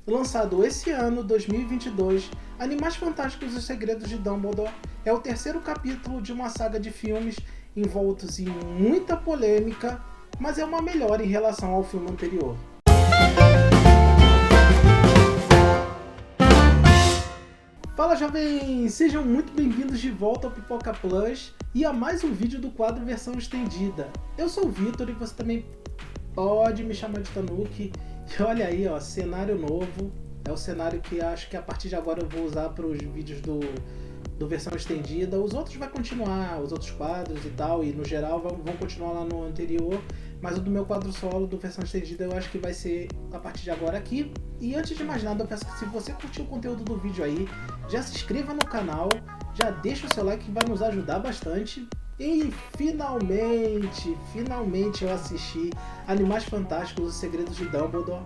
Lançado esse ano, 2022, Animais Fantásticos e os Segredos de Dumbledore é o terceiro capítulo de uma saga de filmes envoltos em muita polêmica, mas é uma melhora em relação ao filme anterior. Fala, jovens! Sejam muito bem-vindos de volta ao Pipoca Plus e a mais um vídeo do quadro versão estendida. Eu sou o Vitor e você também pode me chamar de Tanuki. E olha aí, ó, cenário novo. É o cenário que acho que a partir de agora eu vou usar para os vídeos do versão estendida. Os outros vai continuar, os outros quadros e tal, e no geral vão continuar lá no anterior. Mas o do meu quadro solo, do versão estendida, eu acho que vai ser a partir de agora aqui. E antes de mais nada, eu peço que se você curtiu o conteúdo do vídeo aí, já se inscreva no canal, já deixa o seu like que vai nos ajudar bastante. E finalmente eu assisti Animais Fantásticos, Os Segredos de Dumbledore.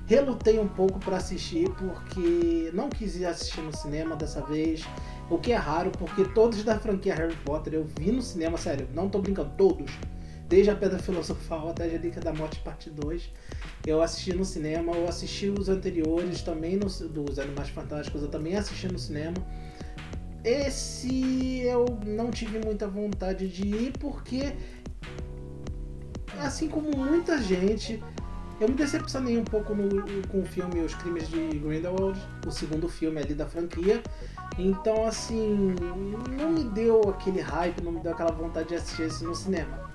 Relutei um pouco para assistir porque não quis ir assistir no cinema dessa vez, o que é raro porque todos da franquia Harry Potter eu vi no cinema, sério, não tô brincando, todos. Desde a Pedra Filosofal até a Relíquia da Morte parte 2, eu assisti no cinema, eu assisti os anteriores também dos Animais Fantásticos, eu também assisti no cinema. Esse eu não tive muita vontade de ir porque, assim como muita gente, eu me decepcionei um pouco com o filme Os Crimes de Grindelwald, o segundo filme ali da franquia. Então, assim, não me deu aquele hype, não me deu aquela vontade de assistir esse no cinema.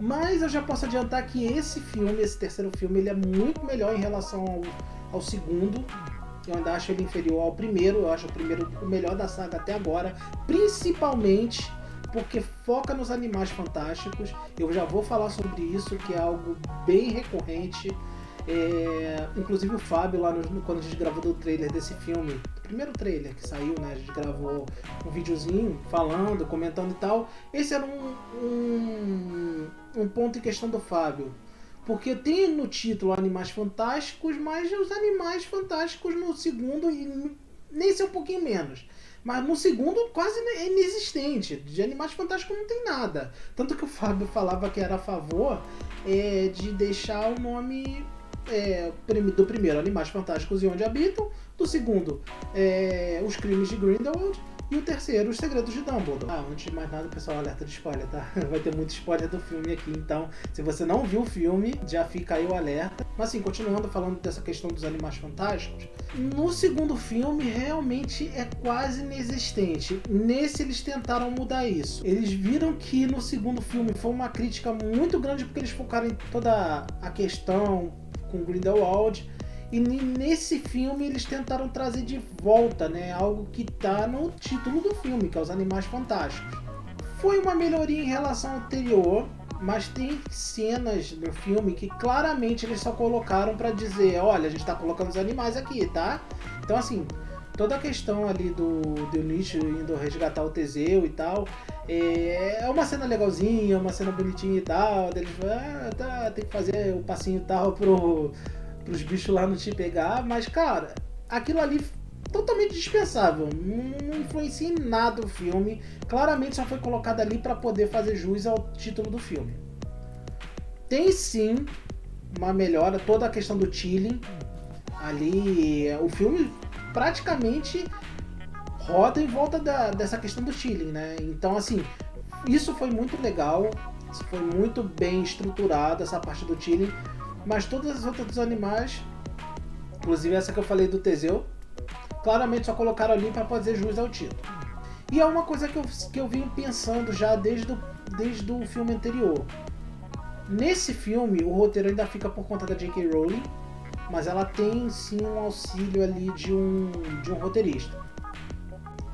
Mas eu já posso adiantar que esse filme, esse terceiro filme, ele é muito melhor em relação ao segundo. Eu ainda acho ele inferior ao primeiro, eu acho o primeiro o melhor da saga até agora, principalmente porque foca nos Animais Fantásticos. Eu já vou falar sobre isso, que é algo bem recorrente. Inclusive o Fábio, lá quando a gente gravou o trailer desse filme, o primeiro trailer que saiu, né, a gente gravou um videozinho falando, comentando e tal. Esse era um ponto em questão do Fábio, porque tem no título Animais Fantásticos, mas os Animais Fantásticos no segundo, e nesse é um pouquinho menos, mas no segundo quase é inexistente. De Animais Fantásticos não tem nada. Tanto que o Fábio falava que era a favor de deixar o nome do primeiro Animais Fantásticos e Onde Habitam, do segundo Os Crimes de Grindelwald, e o terceiro, Os Segredos de Dumbledore. Antes de mais nada, pessoal, alerta de spoiler, tá? Vai ter muito spoiler do filme aqui, então se você não viu o filme, já fica aí o alerta. Mas assim, continuando falando dessa questão dos Animais Fantásticos, no segundo filme realmente é quase inexistente. Nesse eles tentaram mudar isso. Eles viram que no segundo filme foi uma crítica muito grande porque eles focaram em toda a questão com Grindelwald. E nesse filme eles tentaram trazer de volta, né, algo que tá no título do filme, que é os Animais Fantásticos. Foi uma melhoria em relação ao anterior, mas tem cenas no filme que claramente eles só colocaram para dizer, olha, a gente tá colocando os animais aqui, tá? Então assim, toda a questão ali do Nietzsche indo resgatar o Teseu e tal, é uma cena legalzinha, uma cena bonitinha e tal, eles tem que fazer o passinho e tal pros bichos lá não te pegar, mas cara, aquilo ali totalmente dispensável, não influencia em nada o filme, claramente só foi colocado ali para poder fazer jus ao título do filme. Tem sim uma melhora, toda a questão do Tilly ali, o filme praticamente roda em volta dessa questão do Tilly, né? Então assim, isso foi muito legal, isso foi muito bem estruturado, essa parte do Tilly. Mas todas as outras dos animais, inclusive essa que eu falei do Teseu, claramente só colocaram ali para fazer jus ao título. E é uma coisa que eu venho pensando já desde o filme anterior. Nesse filme, o roteiro ainda fica por conta da J.K. Rowling, mas ela tem sim um auxílio ali de um roteirista.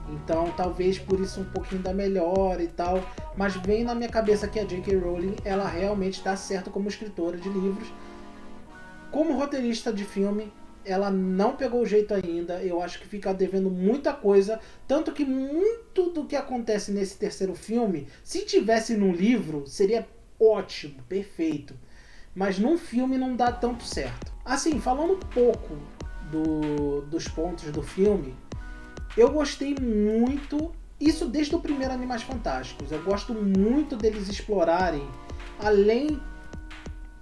Então talvez por isso um pouquinho da melhora e tal, mas vem na minha cabeça que a J.K. Rowling, ela realmente dá certo como escritora de livros. Como roteirista de filme, ela não pegou o jeito ainda. Eu acho que fica devendo muita coisa. Tanto que muito do que acontece nesse terceiro filme, se tivesse num livro, seria ótimo, perfeito. Mas num filme não dá tanto certo. Assim, falando um pouco dos pontos do filme, eu gostei muito. Isso desde o primeiro Animais Fantásticos. Eu gosto muito deles explorarem, além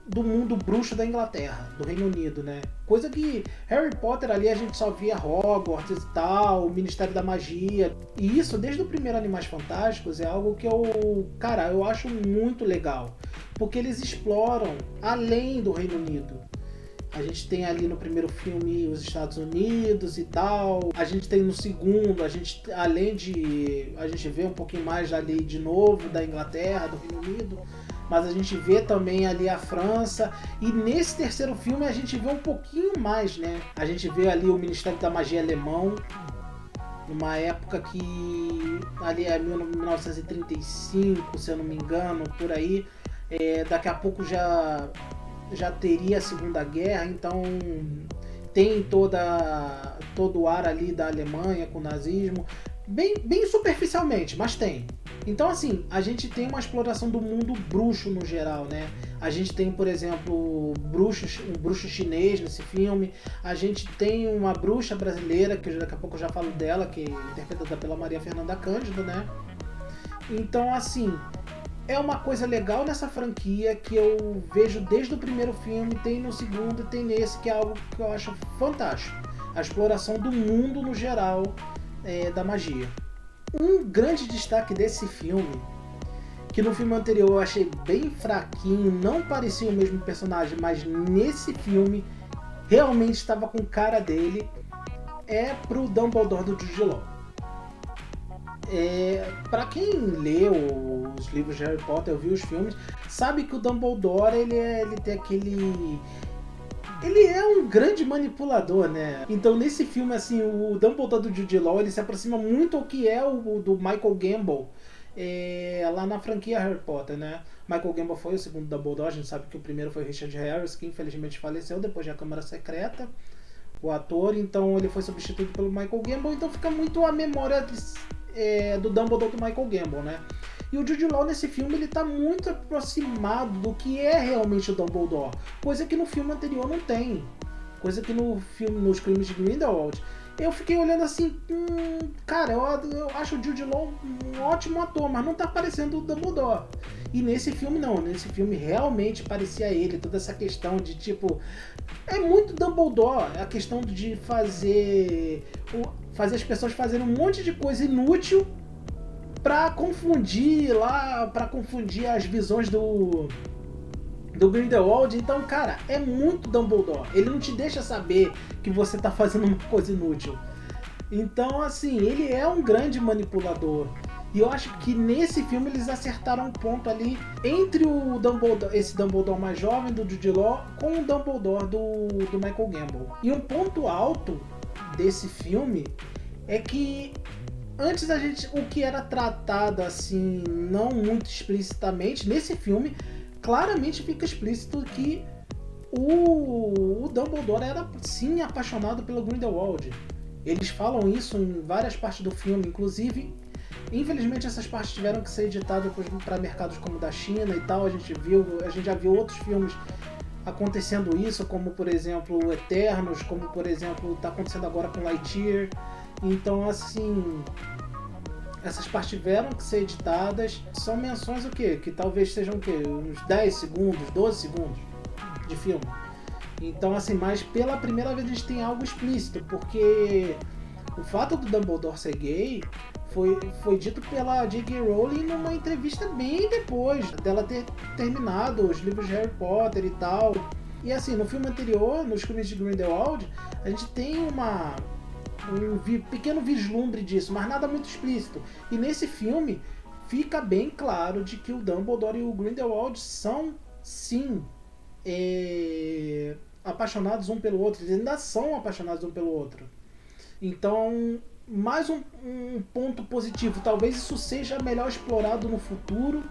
do mundo bruxo da Inglaterra, do Reino Unido, né? Coisa que Harry Potter ali a gente só via Hogwarts e tal, o Ministério da Magia. E isso, desde o primeiro Animais Fantásticos, é algo que eu acho muito legal. Porque eles exploram além do Reino Unido. A gente tem ali no primeiro filme os Estados Unidos e tal. A gente tem no segundo, a gente vê um pouquinho mais ali de novo da Inglaterra, do Reino Unido. Mas a gente vê também ali a França. E nesse terceiro filme a gente vê um pouquinho mais, né? A gente vê ali o Ministério da Magia alemão, numa época que ali é 1935, se eu não me engano, por aí. Daqui a pouco já teria a Segunda Guerra, então tem todo o ar ali da Alemanha com o nazismo, bem superficialmente, mas tem. Então assim, a gente tem uma exploração do mundo bruxo no geral, né? A gente tem, por exemplo, um bruxo chinês nesse filme, a gente tem uma bruxa brasileira, que daqui a pouco eu já falo dela, que é interpretada pela Maria Fernanda Cândido, né? Então assim, é uma coisa legal nessa franquia que eu vejo desde o primeiro filme, tem no segundo e tem nesse, que é algo que eu acho fantástico. A exploração do mundo no geral da magia. Um grande destaque desse filme, que no filme anterior eu achei bem fraquinho, não parecia o mesmo personagem, mas nesse filme realmente estava com cara dele, é pro Dumbledore do Jude Law. Para quem leu os livros de Harry Potter, ou viu os filmes, sabe que o Dumbledore ele tem aquele... Ele é um grande manipulador, né? Então nesse filme, assim, o Dumbledore do Jude Law, ele se aproxima muito ao que é o do Michael Gambon, lá na franquia Harry Potter, né? Michael Gambon foi o segundo Dumbledore, a gente sabe que o primeiro foi Richard Harris, que infelizmente faleceu depois da Câmara Secreta, o ator, então ele foi substituído pelo Michael Gambon, então fica muito a memória do Dumbledore do Michael Gambon, né? E o Jude Law nesse filme ele tá muito aproximado do que é realmente o Dumbledore, coisa que no filme anterior não tem, coisa que no filme, nos Crimes de Grindelwald, eu fiquei olhando assim, cara, eu acho o Jude Law um ótimo ator, mas não tá parecendo o Dumbledore. E nesse filme não, nesse filme realmente parecia ele, toda essa questão de tipo, é muito Dumbledore, a questão de fazer as pessoas fazerem um monte de coisa inútil pra confundir as visões do Grindelwald. Então, cara, é muito Dumbledore. Ele não te deixa saber que você tá fazendo uma coisa inútil. Então, assim, ele é um grande manipulador. E eu acho que nesse filme eles acertaram um ponto ali entre o Dumbledore, esse Dumbledore mais jovem do Jude Law, com o Dumbledore do Michael Gambon. E um ponto alto desse filme é que antes o que era tratado assim, não muito explicitamente, nesse filme claramente fica explícito que o Dumbledore era sim apaixonado pelo Grindelwald. Eles falam isso em várias partes do filme, inclusive, infelizmente essas partes tiveram que ser editadas para mercados como o da China e tal. A gente já viu outros filmes acontecendo isso, como por exemplo o Eternos, como por exemplo está acontecendo agora com Lightyear. Então assim, essas partes tiveram que ser editadas. São menções o quê? Que talvez sejam o quê? Uns 10 segundos, 12 segundos de filme. Então assim, mas pela primeira vez a gente tem algo explícito, porque o fato do Dumbledore ser gay foi dito pela J.K. Rowling numa entrevista bem depois dela ter terminado os livros de Harry Potter e tal. E assim, no filme anterior, nos Crimes de Grindelwald, a gente tem um pequeno vislumbre disso, mas nada muito explícito. E nesse filme fica bem claro de que o Dumbledore e o Grindelwald são, sim, apaixonados um pelo outro. Eles ainda são apaixonados um pelo outro. Então, mais um ponto positivo. Talvez isso seja melhor explorado no futuro,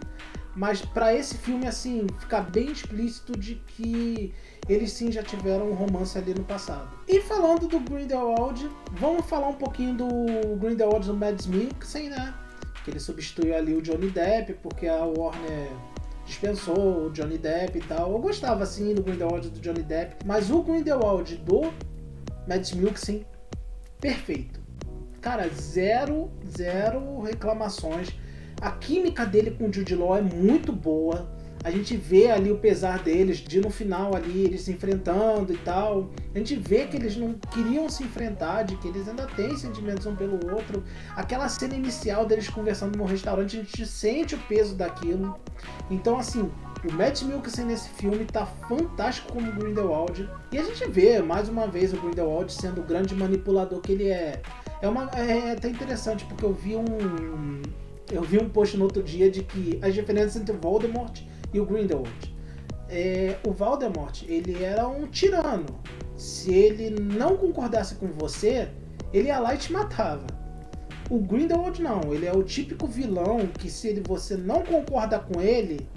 mas para esse filme, assim, fica bem explícito de que eles sim já tiveram um romance ali no passado. E falando do Grindelwald, vamos falar um pouquinho do Grindelwald do Mads Mikkelsen, né? Que ele substituiu ali o Johnny Depp, porque a Warner dispensou o Johnny Depp e tal. Eu gostava, assim, do Grindelwald do Johnny Depp, mas o Grindelwald do Mads Mikkelsen, perfeito. Cara, zero reclamações. A química dele com o Jude Law é muito boa. A gente vê ali o pesar deles, de no final ali eles se enfrentando e tal. A gente vê que eles não queriam se enfrentar, de que eles ainda têm sentimentos um pelo outro. Aquela cena inicial deles conversando no restaurante, a gente sente o peso daquilo. Então, assim, o Mads Mikkelsen nesse filme tá fantástico como Grindelwald. E a gente vê, mais uma vez, o Grindelwald sendo o grande manipulador que ele é. É até interessante, porque eu vi um post no outro dia de que as diferenças entre o Voldemort e o Grindelwald. O Voldemort, ele era um tirano. Se ele não concordasse com você, ele ia lá e te matava. O Grindelwald não, ele é o típico vilão que se você não concorda com ele,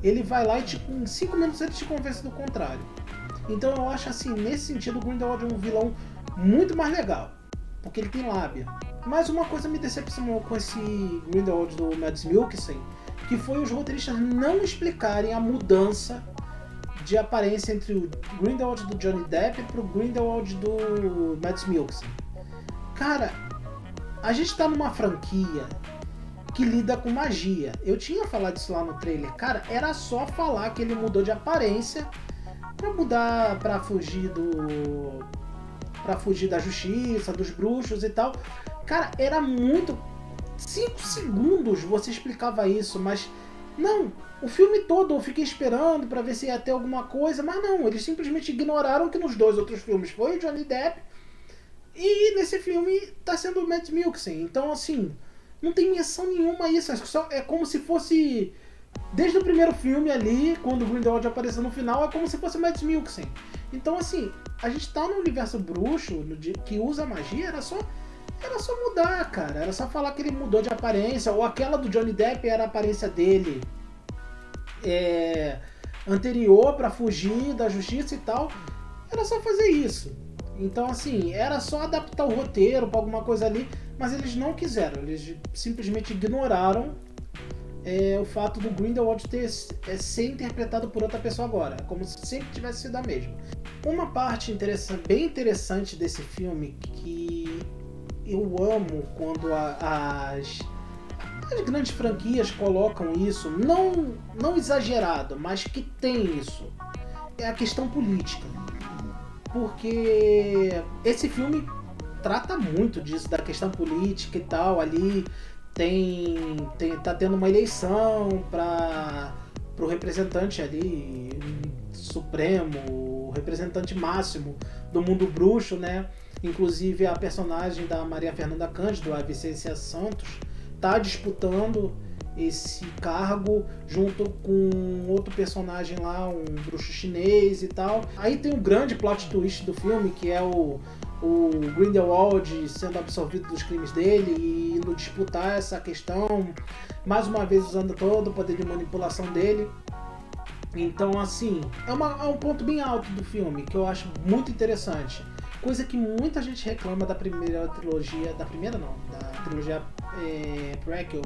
ele vai lá e em 5 minutos ele te convence do contrário. Então eu acho assim, nesse sentido, o Grindelwald é um vilão muito mais legal, porque ele tem lábia. Mas uma coisa me decepcionou com esse Grindelwald do Mads Mikkelsen, que foi os roteiristas não explicarem a mudança de aparência entre o Grindelwald do Johnny Depp pro Grindelwald do Mads Mikkelsen. Cara, a gente tá numa franquia que lida com magia. Eu tinha falado isso lá no trailer. Cara, era só falar que ele mudou de aparência pra fugir da justiça, dos bruxos e tal. Cara, era muito... 5 segundos você explicava isso, mas não, o filme todo eu fiquei esperando pra ver se ia ter alguma coisa, mas não, eles simplesmente ignoraram que nos 2 outros filmes foi o Johnny Depp e nesse filme tá sendo o Mads Mikkelsen. Então, assim, não tem menção nenhuma a isso, é como se fosse desde o primeiro filme ali, quando o Grindelwald apareceu no final, é como se fosse o Mads Mikkelsen. Então, assim, a gente tá no universo bruxo que usa magia, era só mudar, cara. Era só falar que ele mudou de aparência. Ou aquela do Johnny Depp era a aparência dele anterior pra fugir da justiça e tal. Era só fazer isso. Então, assim, era só adaptar o roteiro pra alguma coisa ali. Mas eles não quiseram. Eles simplesmente ignoraram o fato do Grindelwald ser interpretado por outra pessoa agora. Como se sempre tivesse sido a mesma. Uma parte bem interessante desse filme que eu amo quando as grandes franquias colocam isso, não exagerado, mas que tem isso, é a questão política. Porque esse filme trata muito disso, da questão política e tal. Ali tá tendo uma eleição pro representante ali supremo, o representante máximo do mundo bruxo, né? Inclusive a personagem da Maria Fernanda Cândido, a Vicência Santos, tá disputando esse cargo junto com outro personagem lá, um bruxo chinês e tal. Aí tem um grande plot twist do filme, que é o Grindelwald sendo absolvido dos crimes dele e indo disputar essa questão, mais uma vez usando todo o poder de manipulação dele. Então, assim, é um ponto bem alto do filme, que eu acho muito interessante. Coisa que muita gente reclama da primeira trilogia, da trilogia prequel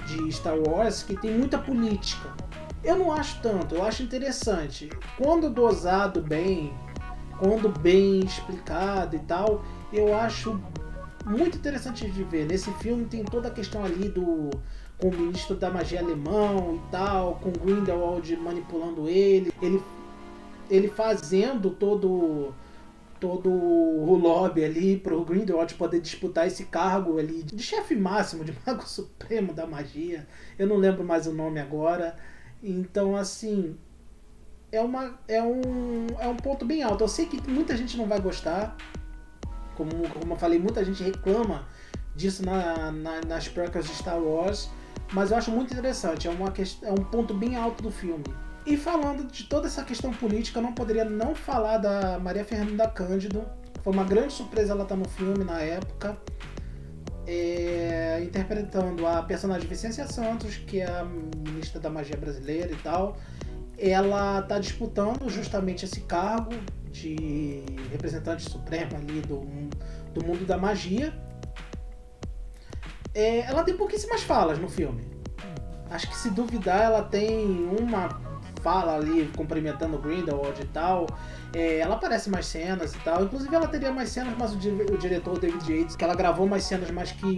de Star Wars, que tem muita política. Eu não acho tanto, eu acho interessante. Quando dosado bem, quando bem explicado e tal, eu acho muito interessante de ver. Nesse filme tem toda a questão ali com o ministro da magia alemão e tal, com o Grindelwald manipulando ele fazendo todo o lobby ali pro Grindelwald poder disputar esse cargo ali de chefe máximo, de mago supremo da magia. Eu não lembro mais o nome agora. Então, assim, é um ponto bem alto. Eu sei que muita gente não vai gostar. Como eu falei, muita gente reclama disso nas prequels de Star Wars. Mas eu acho muito interessante. É um ponto bem alto do filme. E falando de toda essa questão política, eu não poderia não falar da Maria Fernanda Cândido. Foi uma grande surpresa ela estar no filme na época. Interpretando a personagem Vicência Santos, que é a ministra da magia brasileira e tal. Ela está disputando justamente esse cargo de representante supremo ali do mundo da magia. Ela tem pouquíssimas falas no filme. Acho que, se duvidar, ela tem uma fala ali cumprimentando o Grindelwald e tal. Ela aparece mais cenas e tal. Inclusive ela teria mais cenas, mas o diretor David Yates, que ela gravou mais cenas, mas que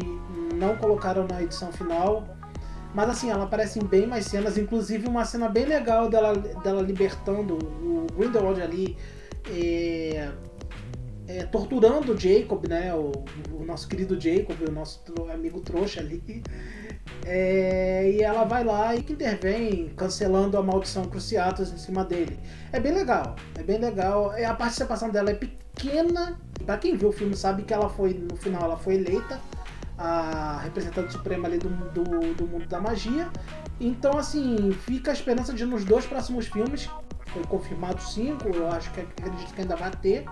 não colocaram na edição final. Mas assim, ela aparece em bem mais cenas, inclusive uma cena bem legal dela libertando o Grindelwald ali, torturando o Jacob, né? O nosso querido Jacob, o nosso amigo trouxa ali. E ela vai lá e intervém, cancelando a maldição Cruciatus em cima dele. É bem legal, é bem legal. A participação dela é pequena. Pra quem viu o filme sabe que no final ela foi eleita a representante suprema ali do mundo da magia. Então, assim, fica a esperança de nos 2 próximos filmes, foi confirmado 5, eu acredito que ainda vai ter,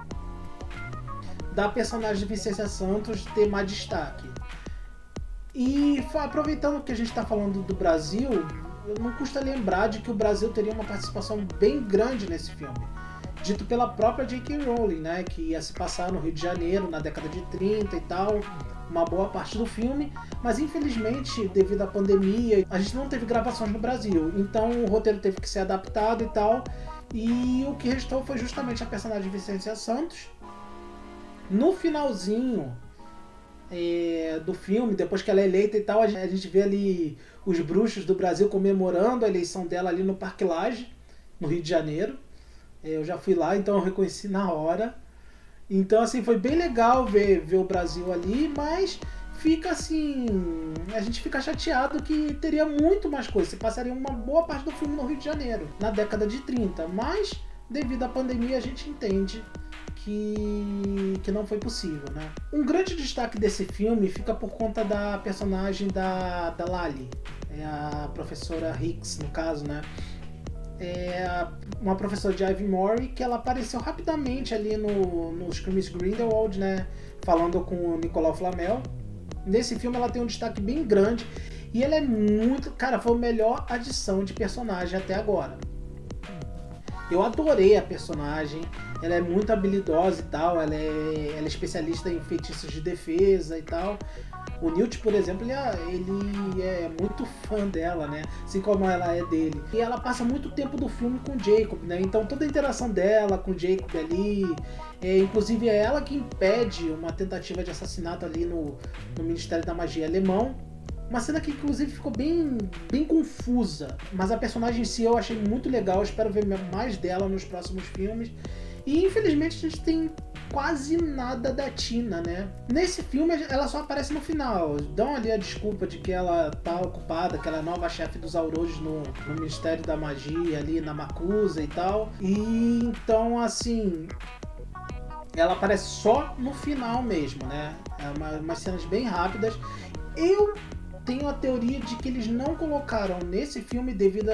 da personagem de Vicência Santos ter mais destaque. E aproveitando que a gente está falando do Brasil, não custa lembrar de que o Brasil teria uma participação bem grande nesse filme. Dito pela própria J.K. Rowling, né, que ia se passar no Rio de Janeiro, na década de 30 e tal, uma boa parte do filme, mas infelizmente, devido à pandemia, a gente não teve gravações no Brasil, então o roteiro teve que ser adaptado e tal, e o que restou foi justamente a personagem Vicência Santos. No finalzinho do filme, depois que ela é eleita e tal, a gente vê ali os bruxos do Brasil comemorando a eleição dela ali no Parque Lage, no Rio de Janeiro. Eu já fui lá, então eu reconheci na hora. Então, assim, foi bem legal ver o Brasil ali, mas fica assim... A gente fica chateado que teria muito mais coisa. Você passaria uma boa parte do filme no Rio de Janeiro, na década de 30. Mas, devido à pandemia, a gente entende que não foi possível, né? Um grande destaque desse filme fica por conta da personagem da Lali. É a professora Hicks, no caso, né? Uma professora de Ivymory que ela apareceu rapidamente ali nos crimes Grindelwald, né, falando com o Nicolau Flamel. Nesse filme ela tem um destaque bem grande e ela é muito... Cara, foi a melhor adição de personagem até agora. Eu adorei a personagem, ela é muito habilidosa e tal, ela é especialista em feitiços de defesa e tal. O Newt, por exemplo, ele é muito fã dela, né? Assim como ela é dele. E ela passa muito tempo do filme com o Jacob, né? Então toda a interação dela com o Jacob ali, inclusive é ela que impede uma tentativa de assassinato ali no Ministério da Magia alemão. Uma cena que inclusive ficou bem, bem confusa, mas a personagem em si eu achei muito legal, eu espero ver mais dela nos próximos filmes. E infelizmente a gente tem quase nada da Tina, né? Nesse filme ela só aparece no final, dão ali a desculpa de que ela tá ocupada, que ela é nova chefe dos Aurores no Ministério da Magia, ali na Macusa e tal. E então, assim, ela aparece só no final mesmo, né? Umas cenas bem rápidas. Eu tenho a teoria de que eles não colocaram nesse filme devido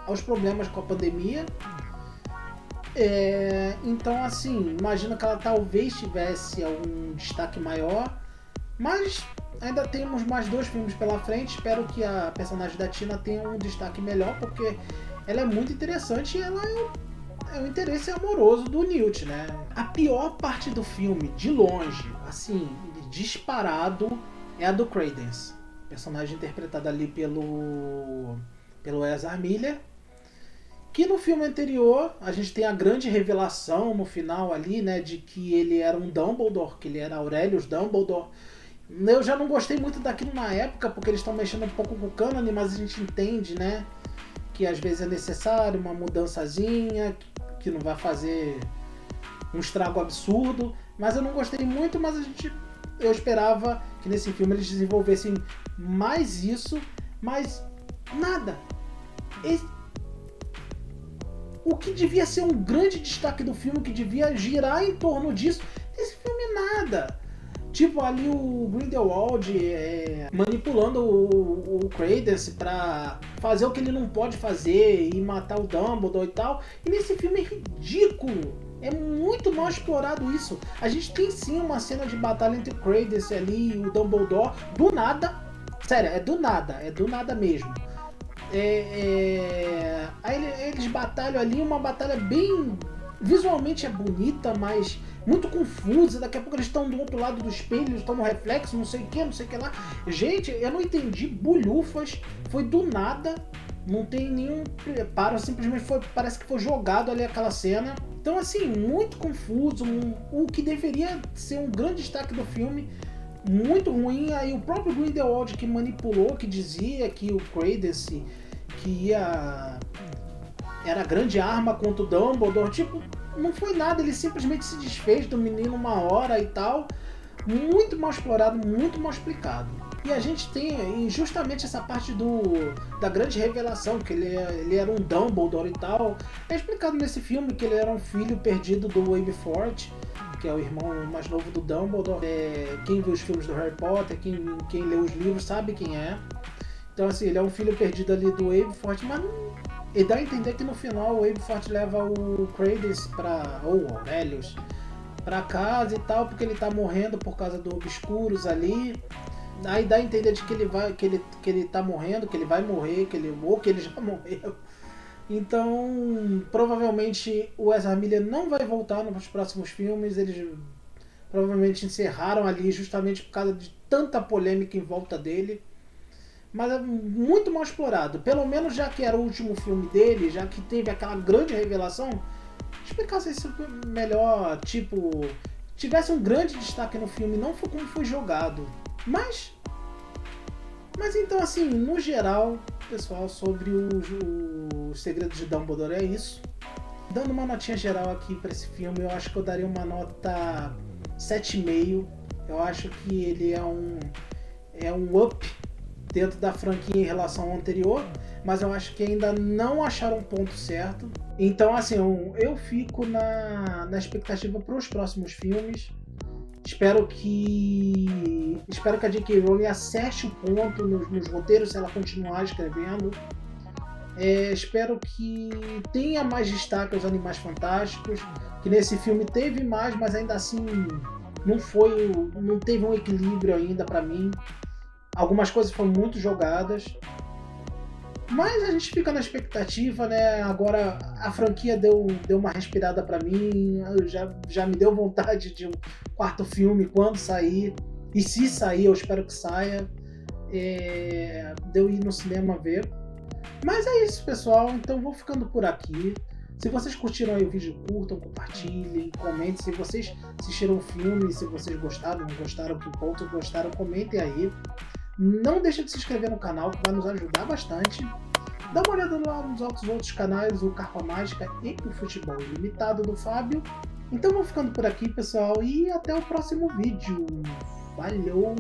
aos problemas com a pandemia. Então, assim, imagino que ela talvez tivesse algum destaque maior, mas ainda temos mais 2 filmes pela frente. Espero que a personagem da Tina tenha um destaque melhor, porque ela é muito interessante e ela é o interesse amoroso do Newt, né? A pior parte do filme, de longe, assim, disparado, é a do Credence, personagem interpretado ali pelo Ezra Miller. Que no filme anterior a gente tem a grande revelação no final ali, né, de que ele era um Dumbledore, que ele era Aurelius Dumbledore. Eu já não gostei muito daquilo na época, porque eles estão mexendo um pouco com o cânone, mas a gente entende, né, que às vezes é necessário uma mudançazinha, que não vai fazer um estrago absurdo. Mas eu não gostei muito, mas eu esperava que nesse filme eles desenvolvessem mais isso, mas nada. O que devia ser um grande destaque do filme, que devia girar em torno disso, esse filme nada. Tipo, ali o Grindelwald manipulando o Credence pra fazer o que ele não pode fazer e matar o Dumbledore e tal. E nesse filme é ridículo. É muito mal explorado isso. A gente tem sim uma cena de batalha entre o Credence ali e o Dumbledore. Do nada. Sério, é do nada mesmo. Aí eles batalham ali, uma batalha bem... Visualmente é bonita, mas muito confusa. Daqui a pouco eles estão do outro lado do espelho, eles estão no reflexo, não sei o que lá. Gente, eu não entendi bulhufas. Foi do nada. Não tem nenhum preparo, simplesmente parece que foi jogado ali aquela cena. Então, assim, muito confuso. O que deveria ser um grande destaque do filme muito ruim. Aí o próprio Grindelwald que manipulou, que dizia que o Credence que era a grande arma contra o Dumbledore, tipo, não foi nada, ele simplesmente se desfez do menino uma hora e tal. Muito mal explorado, muito mal explicado. E a gente tem justamente essa parte da grande revelação, que ele era um Dumbledore e tal. É explicado nesse filme que ele era um filho perdido do Wade Forte, que é o irmão mais novo do Dumbledore. Quem viu os filmes do Harry Potter, quem leu os livros sabe quem é. Então assim, ele é um filho perdido ali do Wade Forte, mas ele dá a entender que no final o Wade Forte leva o Credence ou o Aurelius pra casa e tal, porque ele tá morrendo por causa do Obscuros ali. Aí dá a entender de que ele tá morrendo, que ele vai morrer, ou que ele já morreu. Então, provavelmente o Ezra Miller não vai voltar nos próximos filmes. Eles provavelmente encerraram ali justamente por causa de tanta polêmica em volta dele. Mas é muito mal explorado. Pelo menos já que era o último filme dele, já que teve aquela grande revelação, explicasse isso melhor, tipo, tivesse um grande destaque no filme, não foi como foi jogado. Mas então assim, no geral, pessoal, sobre os Segredos de Dumbledore é isso. Dando uma notinha geral aqui para esse filme, eu acho que eu daria uma nota 7,5. Eu acho que ele é um up dentro da franquia em relação ao anterior, mas eu acho que ainda não acharam um ponto certo. Então assim, eu fico na expectativa para os próximos filmes. Espero que a J.K. Rowling acerte o ponto nos roteiros se ela continuar escrevendo. Espero que tenha mais destaque aos Animais Fantásticos, que nesse filme teve mais, mas ainda assim não teve um equilíbrio ainda para mim. Algumas coisas foram muito jogadas. Mas a gente fica na expectativa, né? Agora a franquia deu uma respirada pra mim, já me deu vontade de um quarto filme quando sair. E se sair, eu espero que saia. De eu ir no cinema ver. Mas é isso, pessoal. Então vou ficando por aqui. Se vocês curtiram aí o vídeo, curtam, compartilhem, comentem. Se vocês assistiram o filme, se vocês gostaram, não gostaram, que ponto gostaram, comentem aí. Não deixe de se inscrever no canal, que vai nos ajudar bastante. Dá uma olhada lá nos outros canais, o Carpa Mágica e o Futebol Ilimitado do Fábio. Então vou ficando por aqui, pessoal, e até o próximo vídeo. Valeu!